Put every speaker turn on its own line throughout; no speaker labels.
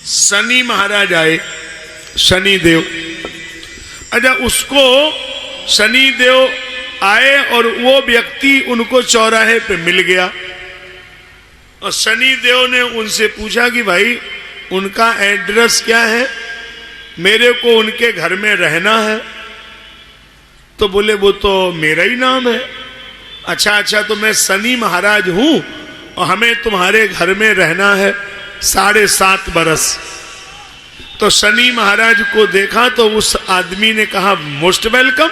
शनि महाराज आए, शनि देव। अच्छा, उसको शनि देव आए और वो व्यक्ति उनको चौराहे पे मिल गया और शनि देव ने उनसे पूछा कि भाई उनका एड्रेस क्या है, मेरे को उनके घर में रहना है। तो बोले वो तो मेरा ही नाम है। अच्छा, तो मैं शनि महाराज हूं और हमें तुम्हारे घर में रहना है 7.5 बरस। तो शनि महाराज को देखा तो उस आदमी ने कहा मोस्ट वेलकम,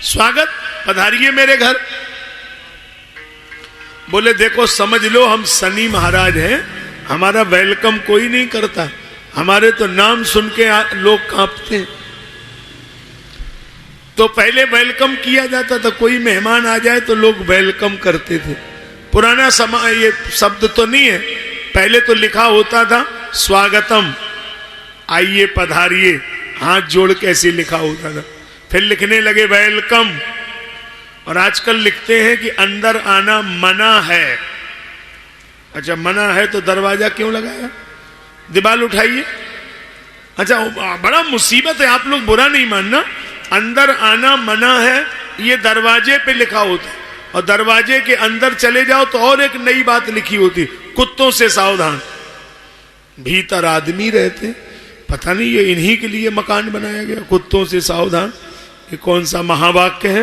स्वागत, पधारिए मेरे घर। बोले देखो समझ लो हम शनि महाराज हैं, हमारा वेलकम कोई नहीं करता, हमारे तो नाम सुन के लोग कांपते हैं। तो पहले वेलकम किया जाता था, कोई मेहमान आ जाए तो लोग वेलकम करते थे। पुराना समय, ये शब्द तो नहीं है, पहले तो लिखा होता था स्वागतम, आइए पधारिए, हाथ जोड़ के ऐसे लिखा होता था। फिर लिखने लगे वेलकम, और आजकल लिखते हैं कि अंदर आना मना है। अच्छा, मना है तो दरवाजा क्यों लगाया, दीवार उठाइए। अच्छा, बड़ा मुसीबत है, आप लोग बुरा नहीं मानना, अंदर आना मना है ये दरवाजे पे लिखा होता है, और दरवाजे के अंदर चले जाओ तो और एक नई बात लिखी होती, कुत्तों से सावधान। भीतर आदमी रहते, पता नहीं ये इन्हीं के लिए मकान बनाया गया, कुत्तों से सावधान, ये कौन सा महावाक्य है।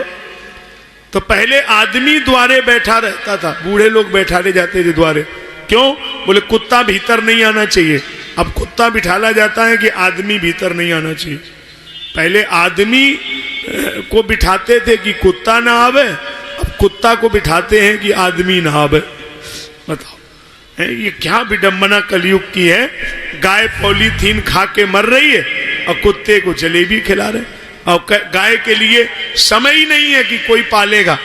तो पहले आदमी द्वारे बैठा रहता था, बूढ़े लोग बैठा ले जाते थे द्वारे, क्यों, बोले कुत्ता भीतर नहीं आना चाहिए। अब कुत्ता बिठाला जाता है कि आदमी भीतर नहीं आना चाहिए। पहले आदमी को बिठाते थे कि कुत्ता ना आवे, अब कुत्ता को बिठाते हैं कि आदमी ना आवे। बताओ ये क्या विडंबना कलयुग की है। गाय पॉलीथीन खा के मर रही है और कुत्ते को जलेबी खिला रहे, और गाय के लिए समय ही नहीं है कि कोई पालेगा,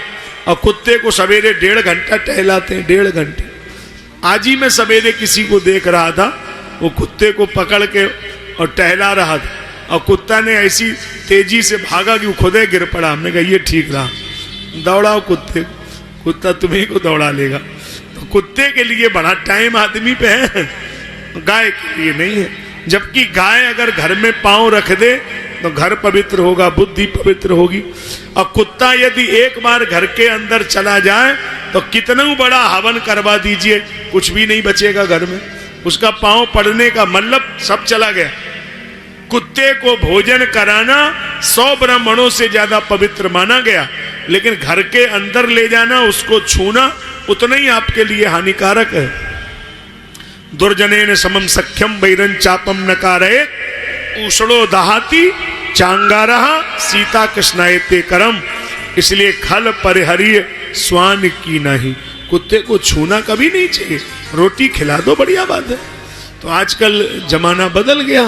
और कुत्ते को सवेरे 1.5 घंटा टहलाते हैं, 1.5 घंटे। आज ही मैं सवेरे किसी को देख रहा था, वो कुत्ते को पकड़ के और टहला रहा था, और कुत्ता ने ऐसी तेजी से भागा कि वो खुद ही गिर पड़ा। हमने कहा ये ठीक रहा, दौड़ाओ कुत्ते, कुत्ता तुम्हीं को दौड़ा लेगा। तो कुत्ते के लिए बड़ा टाइम आदमी पे है, गाय के लिए नहीं है। जबकि गाय अगर घर में पांव रख दे तो घर पवित्र होगा, बुद्धि पवित्र होगी। और कुत्ता यदि एक बार घर के अंदर चला जाए तो कितना बड़ा हवन करवा दीजिए, कुछ भी नहीं बचेगा घर में, उसका पांव पड़ने का मतलब सब चला गया। कुत्ते को भोजन कराना 100 ब्राह्मणों से ज्यादा पवित्र माना गया, लेकिन घर के अंदर ले जाना, उसको छूना उतना ही आपके लिए हानिकारक है। दुर्जनेन समम सख्यम वैरं चापम नकारे उषणो दहाती चांगारहा सीता कृष्णायते करम। इसलिए खल परिहरिय स्वान की नहीं, कुत्ते को छूना कभी नहीं चाहिए। रोटी खिला दो, बढ़िया बात है। तो आजकल जमाना बदल गया,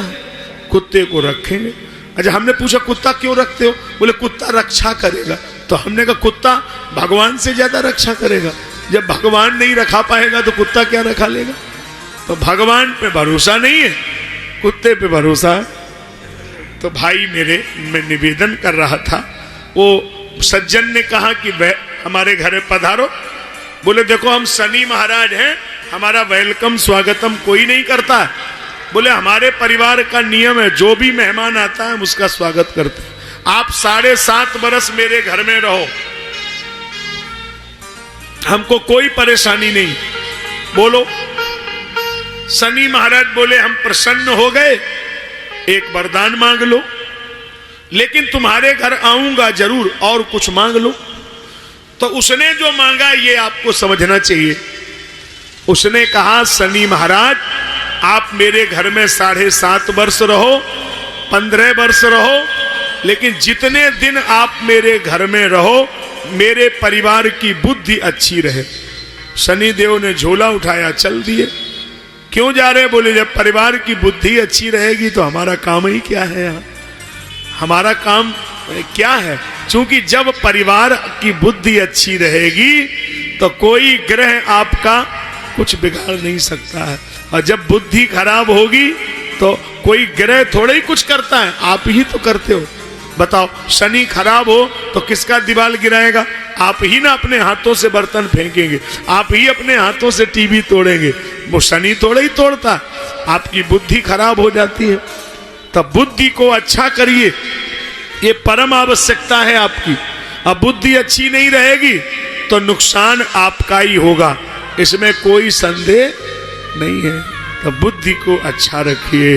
कुत्ते को रखेंगे। अच्छा, हमने पूछा कुत्ता क्यों रखते हो, बोले कुत्ता रक्षा करेगा। तो हमने कहा कुत्ता भगवान से ज्यादा रक्षा करेगा। जब भगवान नहीं रखा पाएगा तो कुत्ता क्या रखा लेगा। तो भगवान पे भरोसा नहीं है, कुत्ते पे भरोसा है। तो भाई मेरे, मैं निवेदन कर रहा था, वो सज्जन ने कहा कि वह हमारे घर पधारो। बोले देखो हम शनि महाराज हैं, हमारा वेलकम स्वागतम कोई नहीं करता है। बोले हमारे परिवार का नियम है, जो भी मेहमान आता है हम उसका स्वागत करते हैं। आप 7.5 बरस मेरे घर में रहो, हमको कोई परेशानी नहीं। बोलो। शनि महाराज बोले हम प्रसन्न हो गए, एक वरदान मांग लो, लेकिन तुम्हारे घर आऊंगा जरूर, और कुछ मांग लो। तो उसने जो मांगा ये आपको समझना चाहिए। उसने कहा शनि महाराज आप मेरे घर में 7.5 वर्ष रहो, 15 वर्ष रहो, लेकिन जितने दिन आप मेरे घर में रहो मेरे परिवार की बुद्धि अच्छी रहे। शनि देव ने झोला उठाया, चल दिए। क्यों जा रहे, बोले जब परिवार की बुद्धि अच्छी रहेगी तो हमारा काम ही क्या है यहाँ, हमारा काम क्या है। क्योंकि जब परिवार की बुद्धि अच्छी रहेगी तो कोई ग्रह आपका कुछ बिगाड़ नहीं सकता है, और जब बुद्धि खराब होगी तो कोई ग्रह थोड़ा ही कुछ करता है, आप ही तो करते हो। बताओ, शनि खराब हो तो किसका दीवार गिराएगा, आप ही ना अपने हाथों से बर्तन फेंकेंगे, आप ही अपने हाथों से टीवी तोड़ेंगे, वो शनि थोड़ा ही तोड़ता। आपकी बुद्धि खराब हो जाती है। तब बुद्धि को अच्छा करिए, ये परम आवश्यकता है आपकी। अब बुद्धि अच्छी नहीं रहेगी तो नुकसान आपका ही होगा, इसमें कोई संदेह नहीं है। तो बुद्धि को अच्छा रखिए।